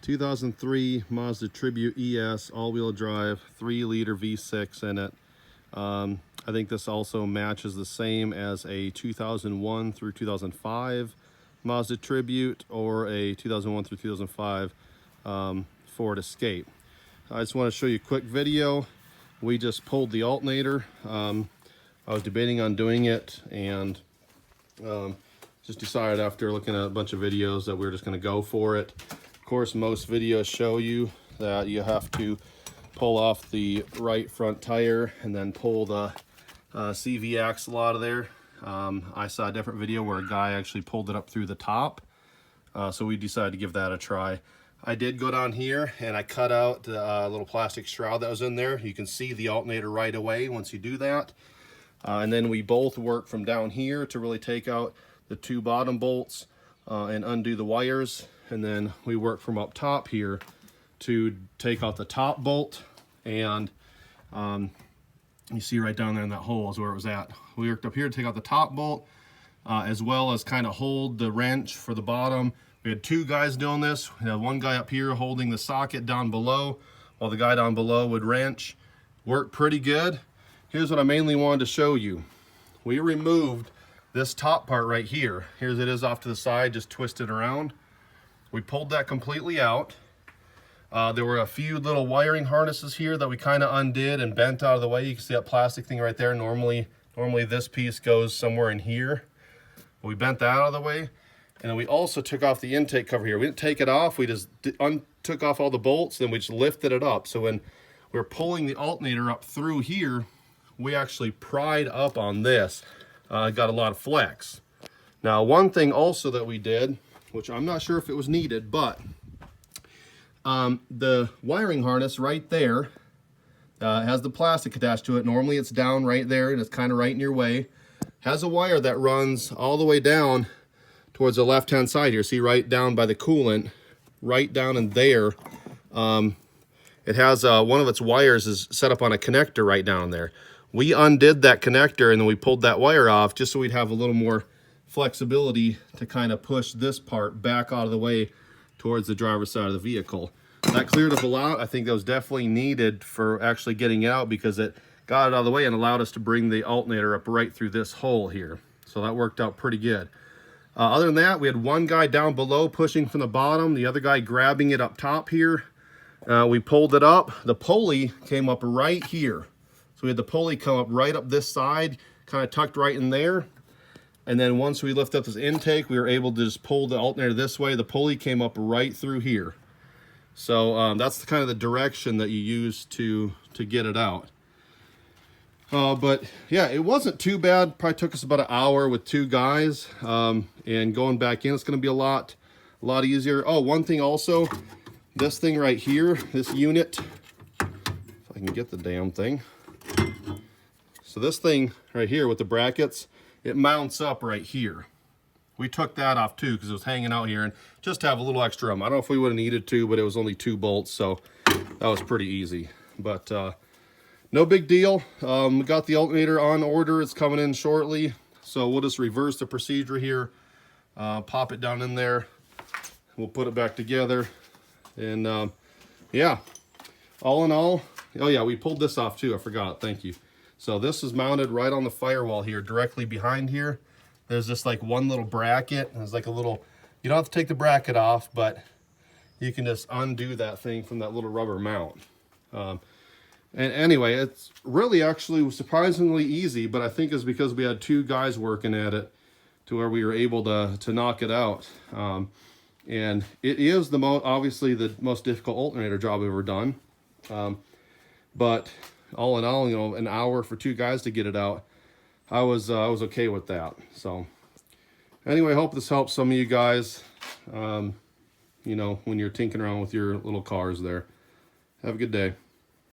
2003 Mazda Tribute ES all-wheel drive, 3-liter V6 in it. I think this also matches the same as a 2001 through 2005 Mazda Tribute or a 2001 through 2005 Ford Escape. I just want to show you a quick video. We just pulled the alternator. I was debating on doing it and just decided after looking at a bunch of videos that we were just going to go for it. Of course, most videos show you that you have to pull off the right front tire and then pull the CV axle out of there. I saw a different video where a guy actually pulled it up through the top, so we decided to give that a try. I did go down here and I cut out the little plastic shroud that was in there. You can see the alternator right away once you do that. And then we both work from down here to really take out the two bottom bolts and undo the wires. And then we work from up top here to take out the top bolt. And you see right down there in that hole is where it was at. We worked up here to take out the top bolt, as well as kind of hold the wrench for the bottom. We had two guys doing this. We had one guy up here holding the socket down below, while the guy down below would wrench. Worked pretty good. Here's what I mainly wanted to show you. We removed this top part right here. Here's it is off to the side, just twisted around. We pulled that completely out. There were a few little wiring harnesses here that we kind of undid and bent out of the way. You can see that plastic thing right there. Normally this piece goes somewhere in here. We bent that out of the way. And then we also took off the intake cover here. We didn't take it off. We just took off all the bolts, then we just lifted it up. So when we're pulling the alternator up through here, we actually pried up on this. Got a lot of flex. Now, one thing also that we did, which I'm not sure if it was needed, but the wiring harness right there has the plastic attached to it. Normally it's down right there and it's kind of right in your way. Has a wire that runs all the way down towards the left hand side here. See, right down by the coolant, right down in there. It has one of its wires is set up on a connector right down there. We undid that connector and then we pulled that wire off just so we'd have a little more flexibility to kind of push this part back out of the way towards the driver's side of the vehicle. That cleared up a lot. I think that was definitely needed for actually getting out because it got it out of the way and allowed us to bring the alternator up right through this hole here. So that worked out pretty good. Other than that, we had one guy down below pushing from the bottom, the other guy grabbing it up top here. We pulled it up. The pulley came up right here. So we had the pulley come up right up this side, kind of tucked right in there. And then once we lift up this intake, we were able to just pull the alternator this way. The pulley came up right through here. So that's kind of the direction that you use to get it out. But yeah, it wasn't too bad. Probably took us about an hour with two guys. And going back in, it's going to be a lot easier. Oh, one thing also, this thing right here, this unit, if I can get the damn thing. So this thing right here with the brackets, it mounts up right here. We took that off too because it was hanging out here and just to have a little extra room. I don't know if we would have needed to, but it was only 2 bolts, so that was pretty easy. But no big deal. We got the alternator on order. It's coming in shortly. So we'll just reverse the procedure here, pop it down in there. We'll put it back together. And yeah, all in all, oh yeah, we pulled this off too. I forgot. Thank you. So this is mounted right on the firewall here, directly behind here. There's just like one little bracket. There's like a little, you don't have to take the bracket off, but you can just undo that thing from that little rubber mount. And anyway, it's really actually surprisingly easy, but I think it's because we had 2 guys working at it to where we were able to knock it out. And it is obviously the most difficult alternator job I've ever done. But all in all, you know, an hour for 2 guys to get it out, I was okay with that. So anyway, I hope this helps some of you guys, you know, when you're tinkering around with your little cars there. Have a good day.